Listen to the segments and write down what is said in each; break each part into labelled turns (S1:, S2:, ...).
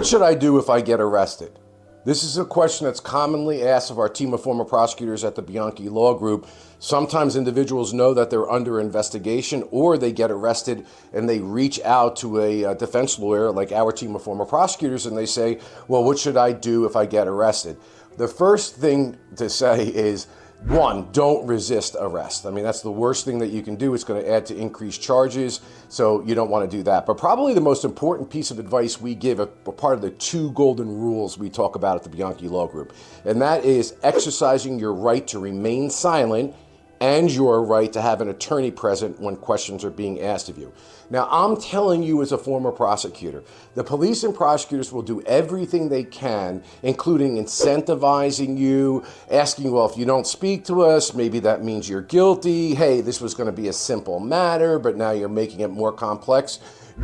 S1: What should I do if I get arrested? This is a question that's commonly asked of our team of former prosecutors at the Bianchi Law Group. Sometimes individuals know that they're under investigation or they get arrested and they reach out to a defense lawyer like our team of former prosecutors and they say, well, what should I do if I get arrested? The first thing to say is, one, don't resist arrest. I mean, that's the worst thing that you can do. It's going to add to increased charges, so you don't want to do that. But probably the most important piece of advice we give, a part of the 2 golden rules we talk about at the Bianchi Law Group, and that is exercising your right to remain silent and your right to have an attorney present when questions are being asked of you. Now, I'm telling you as a former prosecutor, the police and prosecutors will do everything they can, including incentivizing you, asking, well, if you don't speak to us, maybe that means you're guilty. Hey, this was going to be a simple matter, but now you're making it more complex.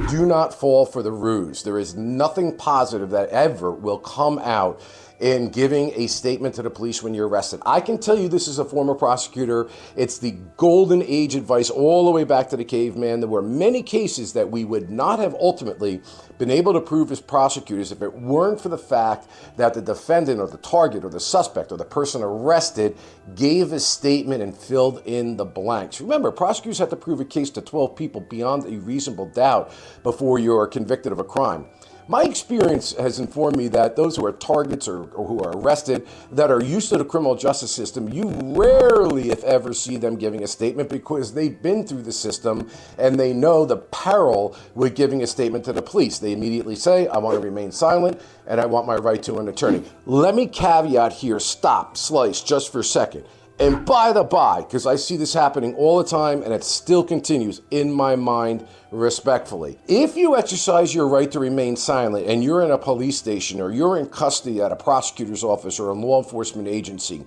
S1: Do not fall for the ruse. There is nothing positive that ever will come out in giving a statement to the police when you're arrested. I can tell you this as a former prosecutor, it's the golden age advice all the way back to the caveman. There were many cases that we would not have ultimately been able to prove as prosecutors if it weren't for the fact that the defendant or the target or the suspect or the person arrested gave a statement and filled in the blanks. Remember, prosecutors have to prove a case to 12 people beyond a reasonable doubt before you're convicted of a crime. My experience has informed me that those who are targets or who are arrested that are used to the criminal justice system, you rarely, if ever, see them giving a statement because they've been through the system and they know the peril with giving a statement to the police. They immediately say, I want to remain silent and I want my right to an attorney. Let me caveat here, stop, slice, just for a second. And by the by, because I see this happening all the time and it still continues in my mind respectfully. If you exercise your right to remain silent and you're in a police station or you're in custody at a prosecutor's office or a law enforcement agency,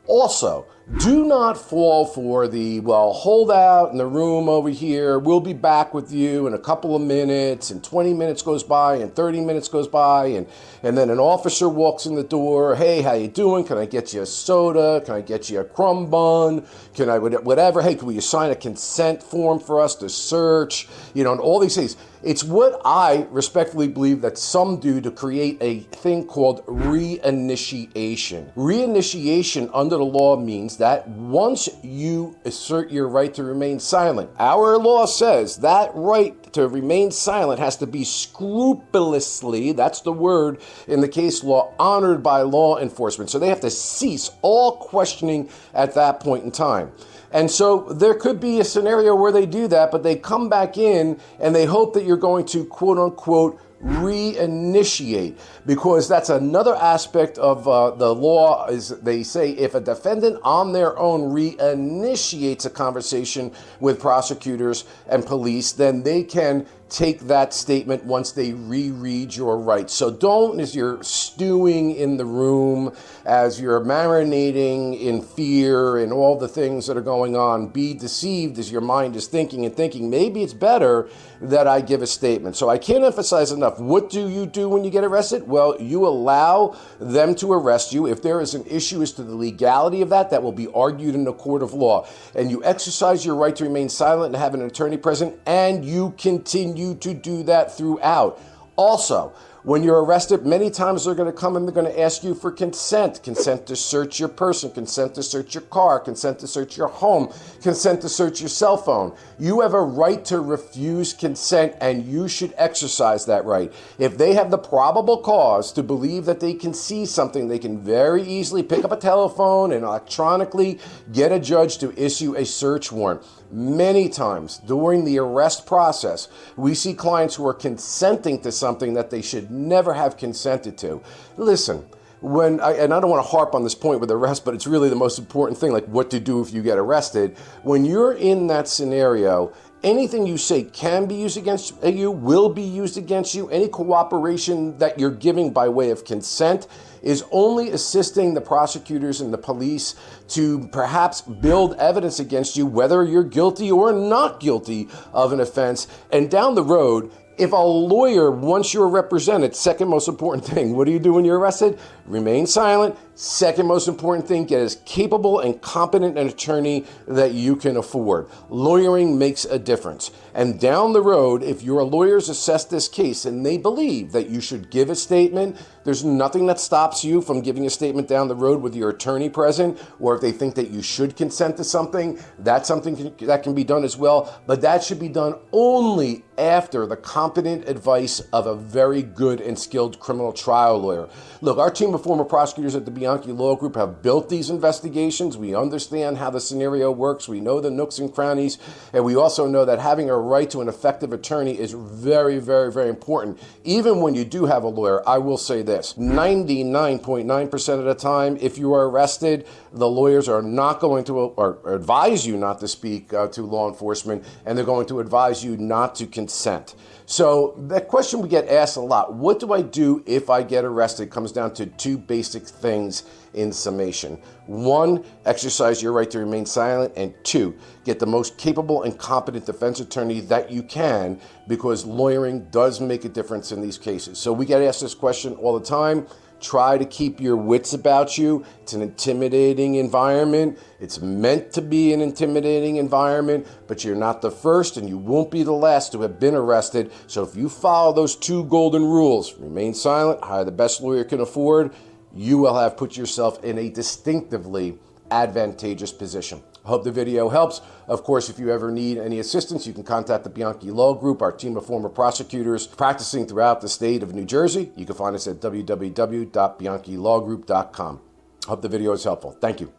S1: also, do not fall for the, well, hold out in the room over here. We'll be back with you in a couple of minutes, and 20 minutes goes by, and 30 minutes goes by, and then an officer walks in the door. Hey, how you doing? Can I get you a soda? Can I get you a crumb bun? Can I, whatever. Hey, will you sign a consent form for us to search? You know, and all these things. It's what I respectfully believe that some do to create a thing called reinitiation. Reinitiation under the law means that once you assert your right to remain silent, our law says that right to remain silent has to be scrupulously, that's the word in the case law, honored by law enforcement. So they have to cease all questioning at that point in time. And so there could be a scenario where they do that, but they come back in and they hope that you're going to, quote unquote, reinitiate, because that's another aspect of the law. Is they say if a defendant on their own reinitiates a conversation with prosecutors and police, then they can take that statement once they reread your rights. So don't, as you're stewing in the room, as you're marinating in fear and all the things that are going on, be deceived as your mind is thinking and thinking, maybe it's better that I give a statement. So I can't emphasize enough. What do you do when you get arrested? Well, you allow them to arrest you. If there is an issue as to the legality of that, that will be argued in the court of law. And you exercise your right to remain silent and have an attorney present, and you continue to do that throughout. Also, when you're arrested, many times they're going to come and they're going to ask you for consent to search your person, consent to search your car, consent to search your home, consent to search your cell phone. You have a right to refuse consent, and you should exercise that right. If they have the probable cause to believe that they can see something, they can very easily pick up a telephone and electronically get a judge to issue a search warrant. Many times during the arrest process, we see clients who are consenting to something that they should never have consented to. Listen, and I don't want to harp on this point with arrest, but it's really the most important thing, like what to do if you get arrested. When you're in that scenario, anything you say can be used against you, will be used against you. Any cooperation that you're giving by way of consent is only assisting the prosecutors and the police to perhaps build evidence against you, whether you're guilty or not guilty of an offense. And down the road, if a lawyer, once you're represented, second most important thing, what do you do when you're arrested? Remain silent, Second most important thing, get as capable and competent an attorney that you can afford. Lawyering makes a difference. And down the road, if your lawyers assess this case and they believe that you should give a statement, there's nothing that stops you from giving a statement down the road with your attorney present, or if they think that you should consent to something, that's something that can be done as well. But that should be done only after the competent advice of a very good and skilled criminal trial lawyer. Look, our team of former prosecutors at the Bianchi Law Group have built these investigations. We understand how the scenario works. We know the nooks and crannies. And we also know that having a right to an effective attorney is very, very, very important. Even when you do have a lawyer, I will say this, 99.9% of the time, if you are arrested, the lawyers are not going to, or advise you not to speak to law enforcement, and they're going to advise you not to consent. So that question we get asked a lot, what do I do if I get arrested, comes down to two basic things in summation. One, exercise your right to remain silent, and two, get the most capable and competent defense attorney that you can, because lawyering does make a difference in these cases. So we get asked this question all the time. Try to keep your wits about you. It's an intimidating environment. It's meant to be an intimidating environment, but you're not the first and you won't be the last to have been arrested. So if you follow those two golden rules, remain silent, hire the best lawyer you can afford, you will have put yourself in a distinctively advantageous position. I hope the video helps. Of course, if you ever need any assistance, you can contact the Bianchi Law Group, our team of former prosecutors practicing throughout the state of New Jersey. You can find us at www.bianchilawgroup.com. I hope the video is helpful. Thank you.